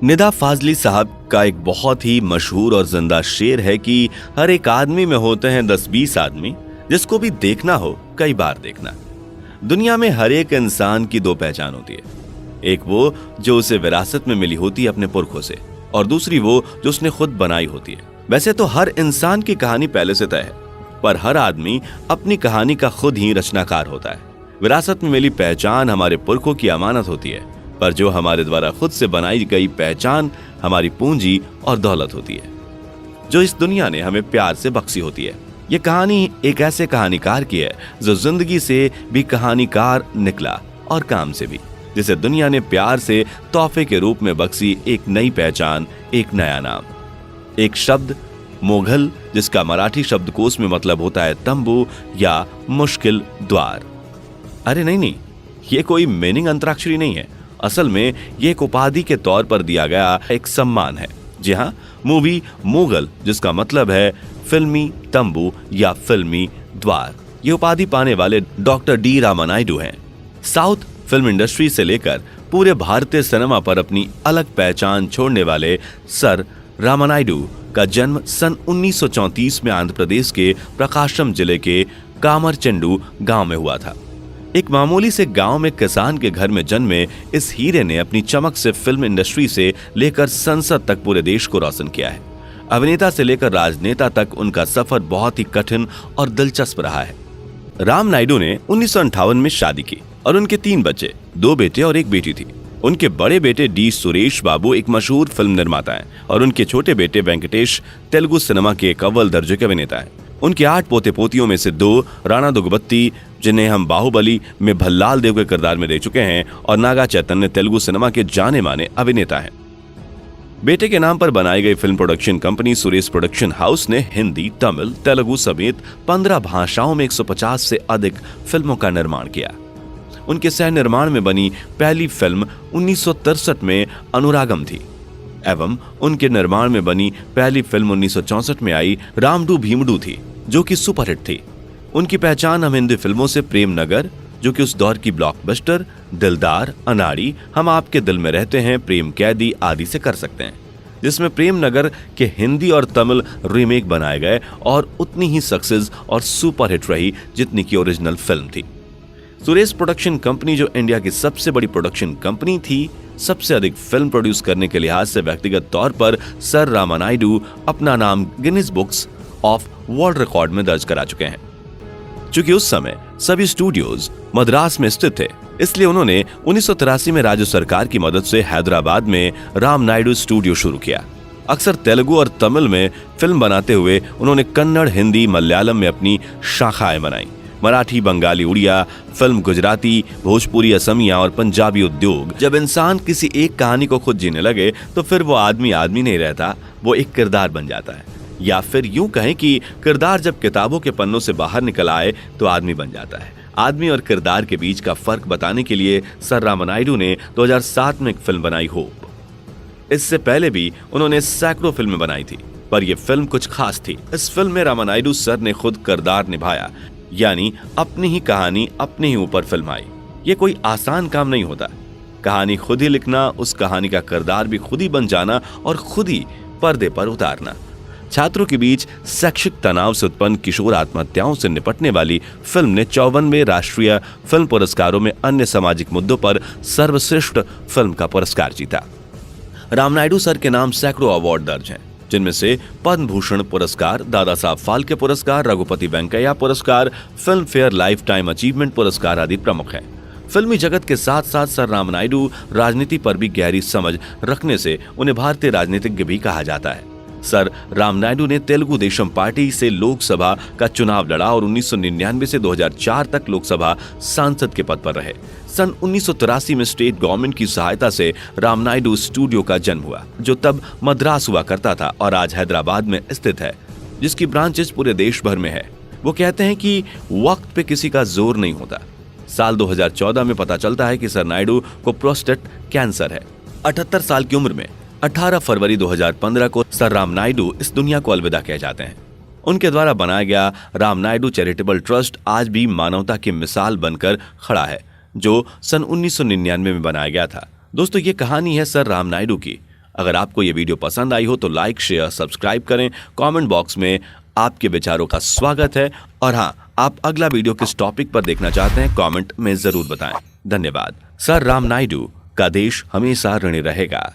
निदा फाजली साहब का एक बहुत ही मशहूर और जिंदा शेर है कि हर एक आदमी में होते हैं 10-20 आदमी, जिसको भी देखना हो कई बार देखना। दुनिया में हर एक इंसान की दो पहचान होती है, एक वो जो उसे विरासत में मिली होती है अपने पुरखों से, और दूसरी वो जो उसने खुद बनाई होती है। वैसे तो हर इंसान की कहानी पहले से तय है, पर हर आदमी अपनी कहानी का खुद ही रचनाकार होता है। विरासत में मिली पहचान हमारे पुरखों की अमानत होती है, पर जो हमारे द्वारा खुद से बनाई गई पहचान हमारी पूंजी और दौलत होती है, जो इस दुनिया ने हमें प्यार से बख्शी होती है। ये कहानी एक ऐसे कहानीकार की है जो जिंदगी से भी कहानीकार निकला और काम से भी, जिसे दुनिया ने प्यार से तोहफे के रूप में बख्शी एक नई पहचान, एक नया नाम, एक शब्द मोगल, जिसका मराठी शब्दकोश में मतलब होता है तंबू या मुश्किल द्वार। अरे नहीं, ये कोई मीनिंग अंतराक्षरी नहीं है। असल में ये एक उपाधि के तौर पर दिया गया एक सम्मान है। जी हाँ, मूवी मोगल, जिसका मतलब है फिल्मी तंबू या फिल्मी द्वार। ये उपाधि पाने वाले डॉक्टर डी रामानायडू हैं। साउथ फिल्म इंडस्ट्री से लेकर पूरे भारतीय सिनेमा पर अपनी अलग पहचान छोड़ने वाले सर रामानायडू का जन्म सन 1934 में आंध्र प्रदेश के प्रकाशम जिले के कामरचेंडू गांव में हुआ था। एक मामूली से गांव में किसान के घर में जन्मे इस हीरे ने अपनी चमक से फिल्म इंडस्ट्री से लेकर संसद तक पूरे देश को रोशन किया है। अभिनेता से लेकर राजनेता तक उनका सफर बहुत ही कठिन और दिलचस्प रहा है। राम नायडू ने 1958 में शादी की और उनके 3 बच्चे, 2 बेटे और 1 बेटी थी। उनके बड़े बेटे डी सुरेश बाबू एक मशहूर फिल्म निर्माता हैं और उनके छोटे बेटे वेंकटेश तेलुगु सिनेमा के एक अव्वल दर्जे के अभिनेता हैं। उनके 8 पोते पोतियों में से 2 राणा दुग्गबत्ती, जिन्हें हम बाहुबली में भल्लाल देव के किरदार में दे चुके हैं, और नागा चैतन्य तेलुगु सिनेमा के जाने माने अभिनेता हैं। बेटे के नाम पर बनाई गई film production company Suresh production house ने हिंदी, तमिल, तेलुगु समेत 15 भाषाओं में 150 से अधिक फिल्मों का निर्माण किया। उनके सह निर्माण में बनी पहली फिल्म 1963 में अनुरागम थी, एवं उनके निर्माण में बनी पहली फिल्म 1964 में आई रामडू भीमडू थी, जो कि सुपरहिट थी। उनकी पहचान हम हिंदी फिल्मों से प्रेम नगर, जो कि उस दौर की ब्लॉकबस्टर, दिलदार, अनाड़ी, हम आपके दिल में रहते हैं, प्रेम कैदी आदि से कर सकते हैं, जिसमें प्रेम नगर के हिंदी और तमिल रीमेक बनाए गए और उतनी ही सक्सेस और सुपरहिट रही जितनी की ओरिजिनल फिल्म थी। सुरेश प्रोडक्शन कंपनी, जो इंडिया की सबसे बड़ी प्रोडक्शन कंपनी थी, सबसे अधिक फिल्म प्रोड्यूस करने के लिहाज से व्यक्तिगत तौर पर सर रामानायडू अपना नाम Guinness books of world record में दर्ज करा चुके हैं। चूंकि उस समय सभी स्टूडियोज मद्रास में स्थित थे, इसलिए उन्होंने 1983 में राज्य सरकार की मदद से हैदराबाद में राम नायडू स्टूडियो शुरू किया। अक्सर तेलुगु और तमिल में फिल्म बनाते हुए उन्होंने कन्नड़, हिंदी, मलयालम में अपनी शाखाएं बनाई। मराठी, बंगाली, उड़िया फिल्म, गुजराती, भोजपुरी, असमिया और पंजाबी उद्योग। जब इंसान किसी एक कहानी को खुद जीने लगे तो फिर वो आदमी नहीं रहता, वो एक किरदार बन जाता है। या फिर यूं कहें कि किरदार जब किताबों के पन्नों से बाहर निकल आए तो आदमी बन जाता है। आदमी और किरदार के बीच का फर्क बताने के लिए सर रामानायडू ने 2007 में एक फिल्म बनाई, होप। इससे पहले भी उन्होंने सैकड़ों फिल्में बनाई थी, पर यह फिल्म कुछ खास थी। इस फिल्म में रामानायडू सर ने खुद किरदार निभाया, यानी अपनी ही कहानी अपने ही ऊपर फिल्माई। ये कोई आसान काम नहीं होता। कहानी खुद ही लिखना, उस कहानी का किरदार भी खुद ही बन जाना और खुद ही पर्दे पर उतारना। छात्रों के बीच शैक्षिक तनाव से उत्पन्न किशोर आत्महत्याओं से निपटने वाली फिल्म ने 54वें राष्ट्रीय फिल्म पुरस्कारों में अन्य सामाजिक मुद्दों पर सर्वश्रेष्ठ फिल्म का पुरस्कार जीता। रामनायडू सर के नाम सैकड़ों अवार्ड दर्ज हैं, जिनमें से पद्म भूषण पुरस्कार, दादा साहब फाल्के पुरस्कार, रघुपति वेंकैया पुरस्कार, film fair life time achievement पुरस्कार आदि प्रमुख हैं। फिल्मी जगत के साथ साथ सर रामनायडू राजनीति पर भी गहरी समझ रखने से उन्हें भारतीय राजनीतिज्ञ भी कहा जाता है। सर रामनायडू ने तेलुगु देशम पार्टी से लोकसभा का चुनाव लड़ा और 1999 से 2004 तक लोकसभा सांसद के पद पर रहे। सन 1983 में स्टेट गवर्नमेंट की सहायता से रामनायडू स्टूडियो का जन्म हुआ, जो तब मद्रास हुआ करता था और आज हैदराबाद में स्थित है, जिसकी ब्रांचेस पूरे देश भर में है। वो कहते हैं कि वक्त पे किसी का जोर नहीं होता। साल 2014 में पता चलता है कि सर नायडू को प्रोस्टेट कैंसर है। 78 साल की उम्र में 18 फरवरी 2015 को सर रामनायडू इस दुनिया को अलविदा कह जाते हैं। उनके द्वारा बनाया गया रामनायडू चैरिटेबल ट्रस्ट आज भी मानवता की मिसाल बनकर खड़ा है, जो सन 1999 में बनाया गया था। दोस्तों, ये कहानी है सर रामनायडू की। अगर आपको ये वीडियो पसंद आई हो तो लाइक शेयर सब्सक्राइब करें। कमेंट बॉक्स में आपके विचारों का स्वागत है। और हाँ, आप अगला वीडियो किस टॉपिक पर देखना चाहते हैं कमेंट में जरूर बताएं। धन्यवाद। सर राम नायडू का देश हमेशा ऋणी रहेगा।